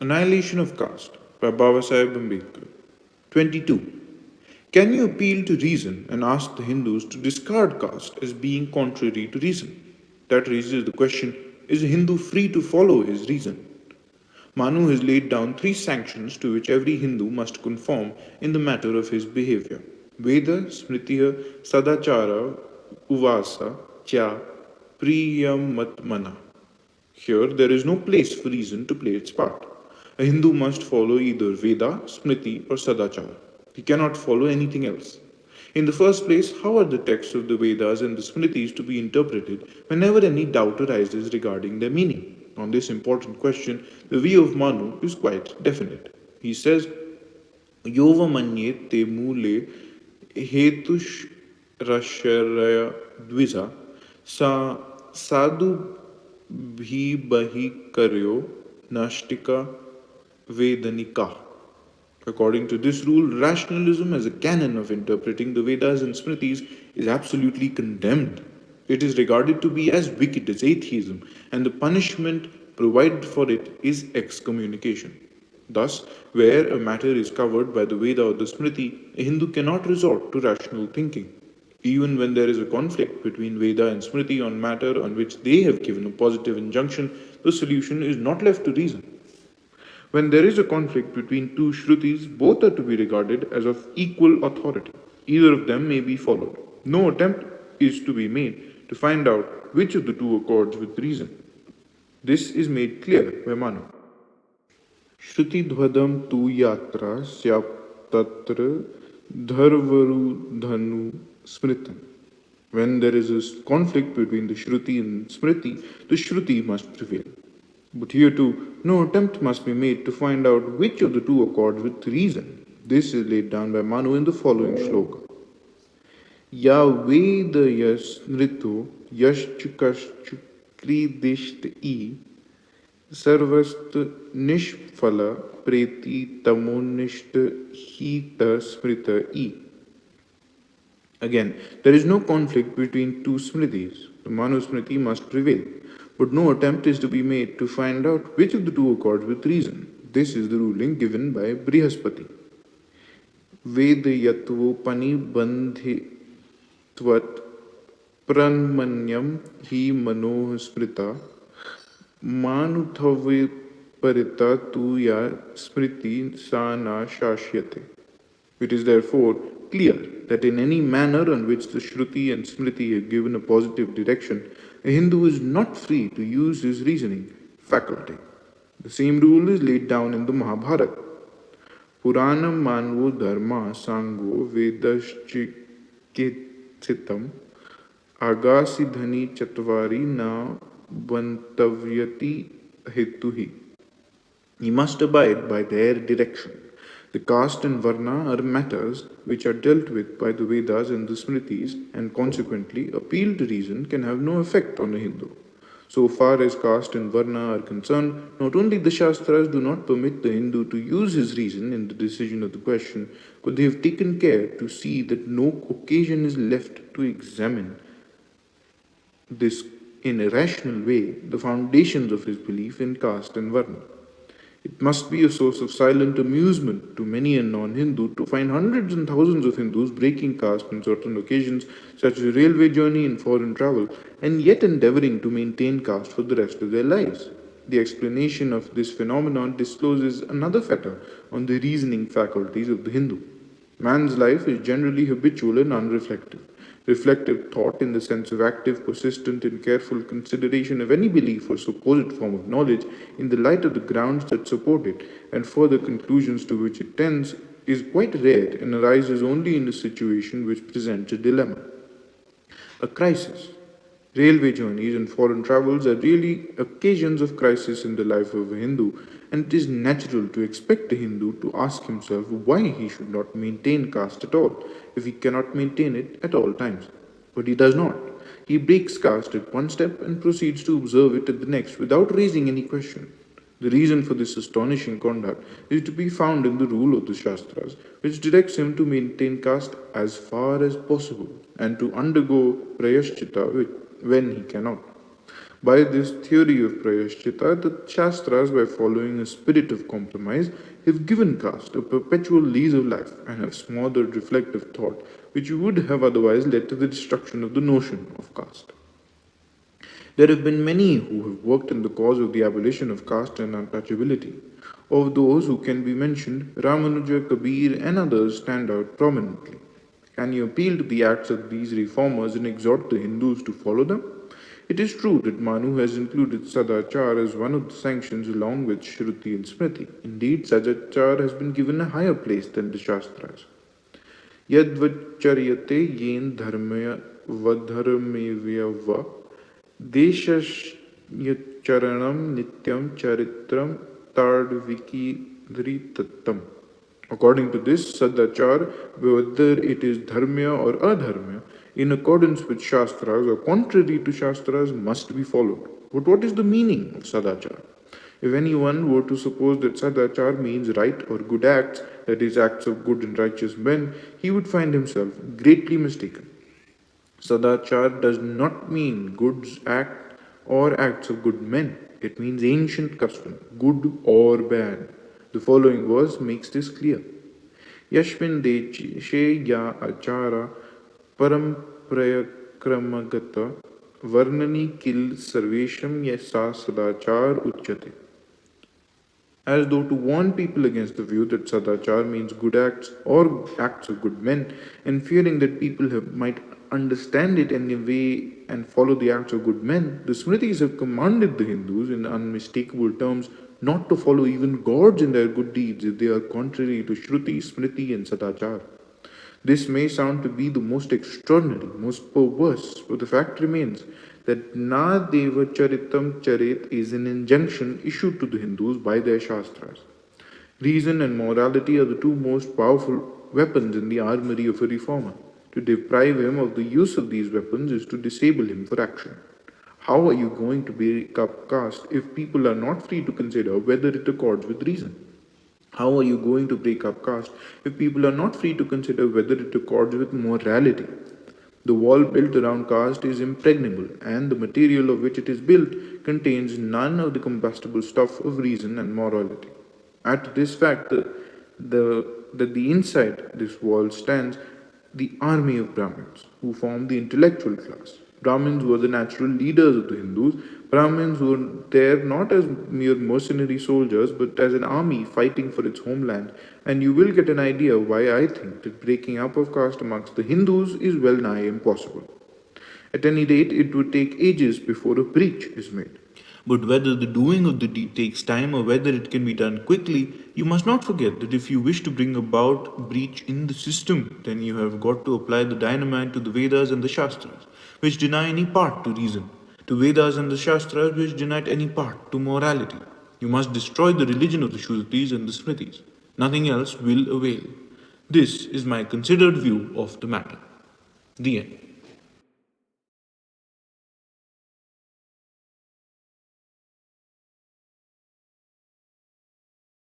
Annihilation of Caste by Babasaheb Ambedkar. 22. Can you appeal to reason and ask the Hindus to discard caste as being contrary to reason? That raises the question, is a Hindu free to follow his reason? Manu has laid down three sanctions to which every Hindu must conform in the matter of his behavior. Veda, Smritiya, Sadachara, Uvasa, Cha, Priyamatmana. Here, there is no place for reason to play its part. A Hindu must follow either Veda, Smriti, or Sadachara. He cannot follow anything else. In the first place, how are the texts of the Vedas and the Smritis to be interpreted whenever any doubt arises regarding their meaning? On this important question, the view of Manu is quite definite. He says, Yova manye te mule hetush rasharaya dvisa sa sadhu bhi bahi karyo nashtika vedanika. According to this rule, rationalism as a canon of interpreting the Vedas and Smritis is absolutely condemned. It is regarded to be as wicked as atheism, and the punishment provided for it is excommunication. Thus, where a matter is covered by the Veda or the Smriti, a Hindu cannot resort to rational thinking. Even when there is a conflict between Veda and Smriti on matter on which they have given a positive injunction, the solution is not left to reason. When there is a conflict between two Shrutis, both are to be regarded as of equal authority. Either of them may be followed. No attempt is to be made to find out which of the two accords with reason. This is made clear by Manu. Shruti dvadam tu yatra syaptatra dharvaru dhanu smritam. When there is a conflict between the Shruti and Smriti, the Shruti must prevail. But here too, no attempt must be made to find out which of the two accords with reason. This is laid down by Manu in the following shloka. Ya Veda yas nrito yaschukashchukridisht I sarvast nishphala preti tamonishta hita smrita I. Again, there is no conflict between two Smritis. The Manu Smriti must prevail. But no attempt is to be made to find out which of the two accords with reason. This is the ruling given by Brihaspati. Vedayatvo panibandhitvat pranmanyam hi manoh smrita manuthavi parita tu ya smriti sana shashyate. It is therefore clear that in any manner on which the Shruti and Smriti have given a positive direction, a Hindu is not free to use his reasoning faculty. The same rule is laid down in the Mahabharata. Puranam manvo dharma sango vedashchikithitam agasi dhani chatvari na vantavyati hetuhi. He must abide by their direction. The caste and varna are matters which are dealt with by the Vedas and the Smritis, and consequently, appeal to reason can have no effect on a Hindu. So far as caste and varna are concerned, not only the Shastras do not permit the Hindu to use his reason in the decision of the question, but they have taken care to see that no occasion is left to examine this in a rational way, the foundations of his belief in caste and varna. It must be a source of silent amusement to many a non-Hindu to find hundreds and thousands of Hindus breaking caste on certain occasions, such as a railway journey and foreign travel, and yet endeavoring to maintain caste for the rest of their lives. The explanation of this phenomenon discloses another factor on the reasoning faculties of the Hindu. Man's life is generally habitual and unreflective. Reflective thought, in the sense of active, persistent, and careful consideration of any belief or supposed form of knowledge in the light of the grounds that support it and further conclusions to which it tends, is quite rare and arises only in a situation which presents a dilemma, a crisis. Railway journeys and foreign travels are really occasions of crisis in the life of a Hindu, and it is natural to expect a Hindu to ask himself why he should not maintain caste at all, if he cannot maintain it at all times. But he does not. He breaks caste at one step and proceeds to observe it at the next without raising any question. The reason for this astonishing conduct is to be found in the rule of the Shastras, which directs him to maintain caste as far as possible and to undergo prayashchita when he cannot. By this theory of Prayashchita, the Shastras, by following a spirit of compromise, have given caste a perpetual lease of life and have smothered reflective thought, which would have otherwise led to the destruction of the notion of caste. There have been many who have worked in the cause of the abolition of caste and untouchability. Of those who can be mentioned, Ramanuja, Kabir, and others stand out prominently. Can you appeal to the acts of these reformers and exhort the Hindus to follow them? It is true that Manu has included Sadachar as one of the sanctions along with Shruti and Smriti. Indeed, Sadachar has been given a higher place than the Shastras. Yadvacharyate yen dharmaya vadharmevya Deshasyacharanam nityam charitram tadvikidritattam. According to this, Sadachar, whether it is dharmya or adharmya, in accordance with Shastras or contrary to Shastras, must be followed. But what is the meaning of Sadachar? If anyone were to suppose that Sadachar means right or good acts, that is, acts of good and righteous men, he would find himself greatly mistaken. Sadachar does not mean goods act or acts of good men. It means ancient custom, good or bad. The following verse makes this clear. Yashmin deshe ya achara param prayakramagata varnani kil sarvesham yasa sadachar uchyate. As though to warn people against the view that Sadachar means good acts or acts of good men, and fearing that people might understand it in a way and follow the acts of good men, the Smritis have commanded the Hindus in unmistakable terms not to follow even gods in their good deeds if they are contrary to Shruti, Smriti, and Sadachar. This may sound to be the most extraordinary, most perverse, but the fact remains that Na Deva Charitam Charit is an injunction issued to the Hindus by their Shastras. Reason and morality are the two most powerful weapons in the armory of a reformer. To deprive him of the use of these weapons is to disable him for action. How are you going to break up caste if people are not free to consider whether it accords with reason? How are you going to break up caste if people are not free to consider whether it accords with morality? The wall built around caste is impregnable, and the material of which it is built contains none of the combustible stuff of reason and morality. Add to this fact that the inside this wall stands the army of Brahmins, who form the intellectual class. Brahmins were the natural leaders of the Hindus. Brahmins were there not as mere mercenary soldiers, but as an army fighting for its homeland. And you will get an idea why I think that breaking up of caste amongst the Hindus is well nigh impossible. At any rate, it would take ages before a breach is made. But whether the doing of the deed takes time or whether it can be done quickly, you must not forget that if you wish to bring about breach in the system, then you have got to apply the dynamite to the Vedas and the Shastras, which deny any part to reason, to Vedas and the Shastras, which deny any part to morality. You must destroy the religion of the Shrutis and the Smritis. Nothing else will avail. This is my considered view of the matter. The end.